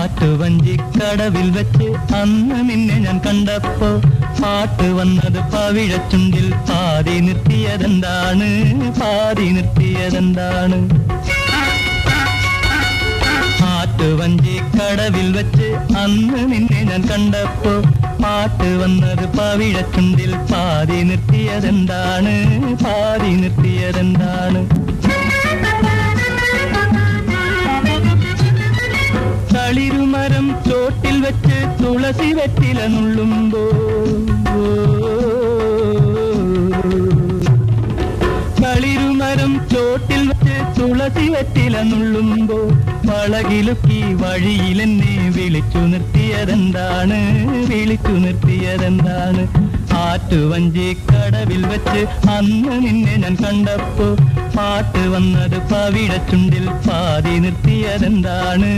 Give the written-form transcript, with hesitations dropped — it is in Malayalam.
ആറ്റുവഞ്ചിക്കടവിൽ വെച്ച് അന്ന് നിന്നെ ഞാൻ കണ്ടപ്പോ പാട്ട് വന്നത് പവിഴച്ചുണ്ടിൽ പാതി നിർത്തിയതെന്താണ്, പാതി നിർത്തിയതെന്താണ്? ആറ്റുവഞ്ചിക്കടവിൽ വെച്ച് അന്ന് നിന്നെ ഞാൻ കണ്ടപ്പോ പാട്ട് വന്നത് പവിഴച്ചുണ്ടിൽ പാതി നിർത്തിയതെന്താണ്, പാതി നിർത്തിയതെന്താണ്? തളിരുമരം ചോട്ടിൽ വെച്ച് തുളസി വെറ്റില നുള്ളുമ്പോ, തളിരുമരം ചോട്ടിൽ വെച്ച് തുളസി വെറ്റില നുള്ളുമ്പോ വളകിലുക്കി വഴിയിലെന്നെ വിളിച്ചു നിർത്തിയതെന്താണ്, വിളിച്ചു നിർത്തിയതെന്താണ്? ആറ്റുവഞ്ചിക്കടവിൽ വെച്ച് അന്ന് നിന്നെ ഞാൻ കണ്ടപ്പോ പാട്ട് വന്നത് പവിഴച്ചുണ്ടിൽ പാതി നിർത്തിയതെന്താണ്?